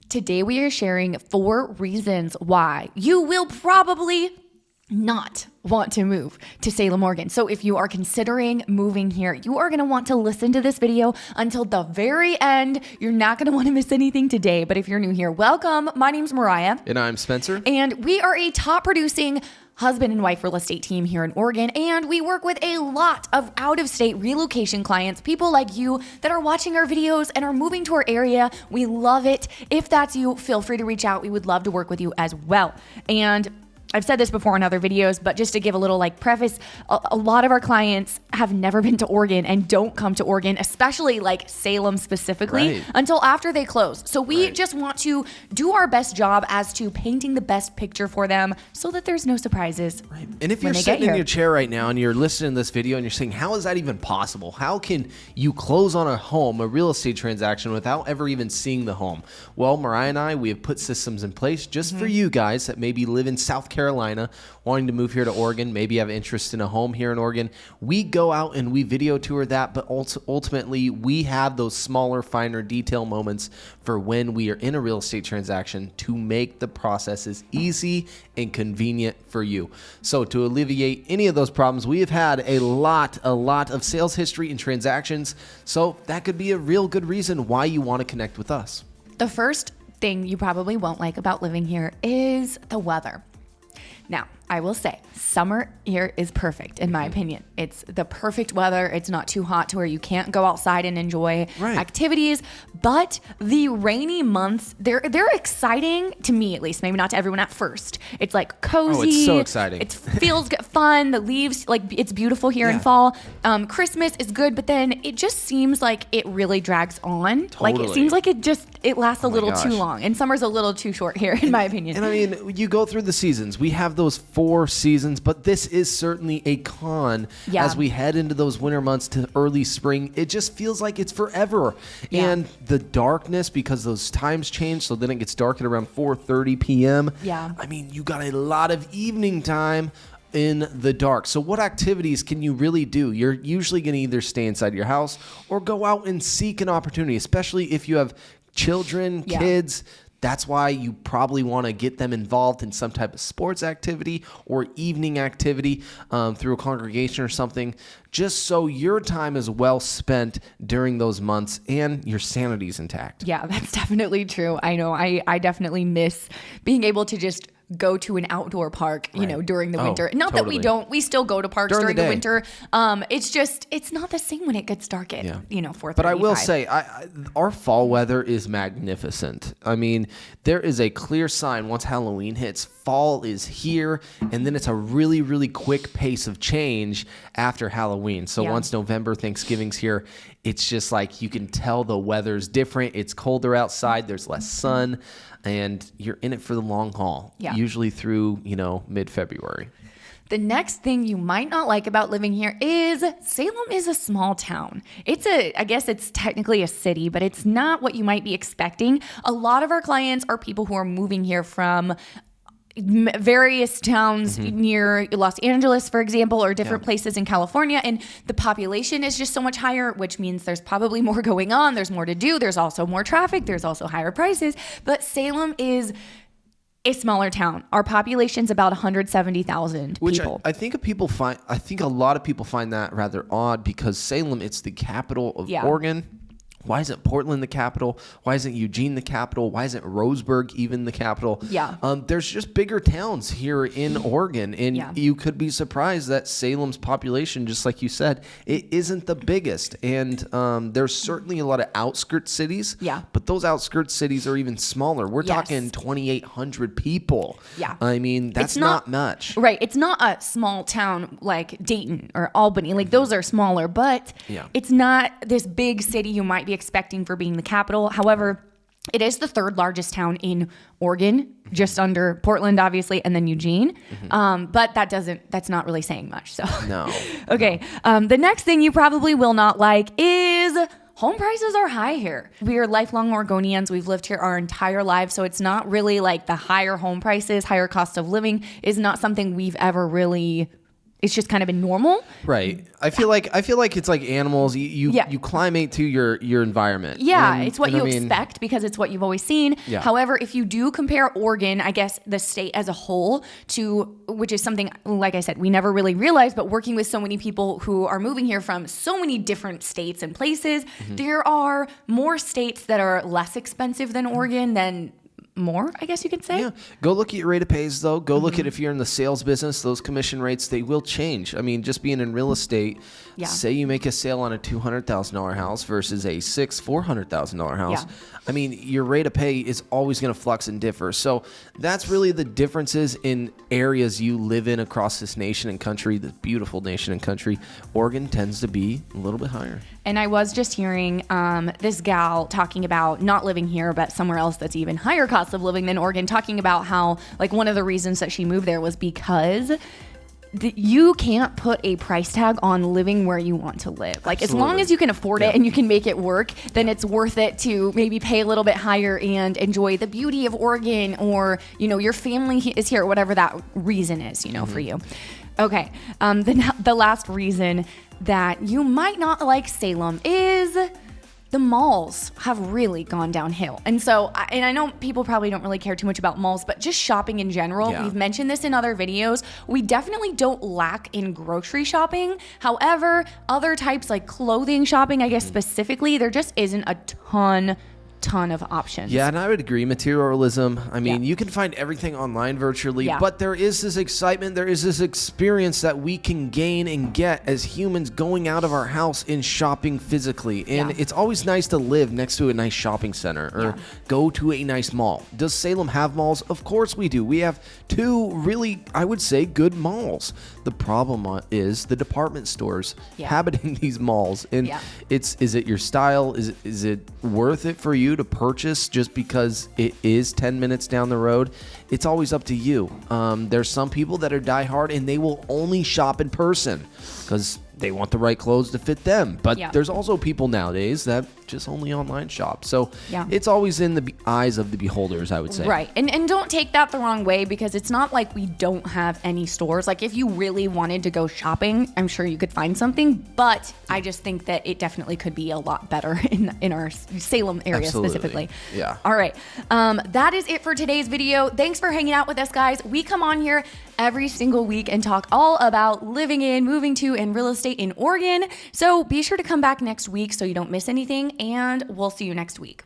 Today we are sharing 4 reasons why you will probably not want to move to Salem, Oregon. So if you are considering moving here, you are going to want to listen to this video until the very end. You're not going to want to miss anything today. But if you're new here, welcome. My name's Mariah. And I'm Spencer. And we are a top producing husband and wife real estate team here in Oregon. And we work with a lot of out-of-state relocation clients, people like you that are watching our videos and are moving to our area. We love it. If that's you, feel free to reach out. We would love to work with you as well. And I've said this before in other videos, but just to give a little preface, a lot of our clients have never been to Oregon and don't come to Oregon, especially Salem specifically, until after they close. So we just want to do our best job as to painting the best picture for them so that there's no surprises. Right. And if you're sitting in your chair right now and you're listening to this video and you're saying, how is that even possible? How can you close on a home, a real estate transaction, without ever even seeing the home? Well, Mariah and I, we have put systems in place just for you guys that maybe live in South Carolina, wanting to move here to Oregon, maybe have interest in a home here in Oregon. We go out and we video tour that, but ultimately we have those smaller, finer detail moments for when we are in a real estate transaction to make the process as easy and convenient for you. So to alleviate any of those problems, we have had a lot of sales history and transactions. So that could be a real good reason why you want to connect with us. The first thing you probably won't like about living here is the weather. Now, I will say, summer here is perfect, in my opinion. It's the perfect weather. It's not too hot to where you can't go outside and enjoy activities. But the rainy months, they're exciting to me, at least. Maybe not to everyone at first. It's cozy. Oh, it's so exciting. It feels fun. The leaves, it's beautiful here in fall. Christmas is good, but then it just seems like it really drags on. Totally. It seems like it lasts a little too long. And summer's a little too short here, in my opinion. And I mean, you go through the seasons. We have those 4 seasons, but this is certainly a con as we head into those winter months to early spring. It just feels like it's forever. And the darkness, because those times change, so then it gets dark at around 4:30 p.m. I mean, you got a lot of evening time in the dark. So what activities can you really do? You're usually going to either stay inside your house or go out and seek an opportunity, especially if you have children, kids. That's why you probably want to get them involved in some type of sports activity or evening activity through a congregation or something, just so your time is well spent during those months and your sanity's intact. Yeah, that's definitely true. I know I definitely miss being able to just go to an outdoor park, during the winter. Not that we don't. We still go to parks during the winter. It's not the same when it gets dark at, 4:35. But I will say, our fall weather is magnificent. I mean, there is a clear sign once Halloween hits, fall is here, and then it's a really, really quick pace of change after Halloween. So once November, Thanksgiving's here, it's just you can tell the weather's different. It's colder outside. There's less sun. And you're in it for the long haul, usually through, mid-February. The next thing you might not like about living here is Salem is a small town. I guess it's technically a city, but it's not what you might be expecting. A lot of our clients are people who are moving here from various towns near Los Angeles, for example, or different places in California. And the population is just so much higher, which means there's probably more going on. There's more to do. There's also more traffic. There's also higher prices. But Salem is a smaller town. Our population's about 170,000 people. I think a lot of people find that rather odd because Salem, it's the capital of Oregon. Why isn't Portland the capital? Why isn't Eugene the capital? Why isn't Roseburg even the capital? There's just bigger towns here in Oregon, and you could be surprised that Salem's population, just like you said, it isn't the biggest. And there's certainly a lot of outskirt cities, but those outskirt cities are even smaller. We're talking 2,800 people. I mean, that's not much. Right. It's not a small town like Dayton or Albany. Those are smaller, but it's not this big city you might be expecting for being the capital. However, it is the 3rd largest town in Oregon, just under Portland, obviously, and then Eugene. But that's not really saying much. So no. Okay. The next thing you probably will not like is home prices are high here. We are lifelong Oregonians. We've lived here our entire lives. So it's not really the higher home prices, higher cost of living is not something we've ever really it's just kind of been normal. Right. I feel like it's like animals. You climate to your environment. Yeah, it's what you expect because it's what you've always seen. Yeah. However, if you do compare Oregon, I guess the state as a whole to, which is something, like I said, we never really realized, but working with so many people who are moving here from so many different states and places, there are more states that are less expensive than Oregon than more, I guess you could say. Yeah. Go look at your rate of pays, though. Go look at if you're in the sales business, those commission rates, they will change. I mean, just being in real estate, say you make a sale on a $200,000 house versus a $400,000 house. Yeah. I mean, your rate of pay is always going to flux and differ. So that's really the differences in areas you live in across this nation and country, this beautiful nation and country. Oregon tends to be a little bit higher. And I was just hearing this gal talking about not living here, but somewhere else that's even higher cost of living than Oregon, talking about how like one of the reasons that she moved there was because you can't put a price tag on living where you want to live. Like as long as you can afford it and you can make it work, then it's worth it to maybe pay a little bit higher and enjoy the beauty of Oregon, or, you know, your family is here, whatever that reason is, you know, for you. Okay. The last reason that you might not like Salem is the malls have really gone downhill. And so, I know people probably don't really care too much about malls, but just shopping in general, we've mentioned this in other videos, we definitely don't lack in grocery shopping. However, other types like clothing shopping, I guess specifically, there just isn't a ton of options. Yeah, and I would agree. Materialism. I mean, you can find everything online virtually, but there is this excitement, there is this experience that we can gain and get as humans going out of our house and shopping physically. And it's always nice to live next to a nice shopping center or go to a nice mall. Does Salem have malls? Of course we do. We have two really, I would say, good malls. The problem is the department stores inhabiting these malls. And is it your style? Is it worth it for you to purchase just because it is 10 minutes down the road? It's always up to you. There's some people that are diehard and they will only shop in person because they want the right clothes to fit them. But there's also people nowadays that just only online shop. So it's always in the eyes of the beholders, I would say. Right. And don't take that the wrong way, because it's not like we don't have any stores. Like if you really wanted to go shopping, I'm sure you could find something. But I just think that it definitely could be a lot better in our Salem area specifically. Yeah. All right. That is it for today's video. Thanks for hanging out with us, guys. We come on here every single week and talk all about living in, moving to, and real estate in Oregon. So be sure to come back next week so you don't miss anything, and we'll see you next week.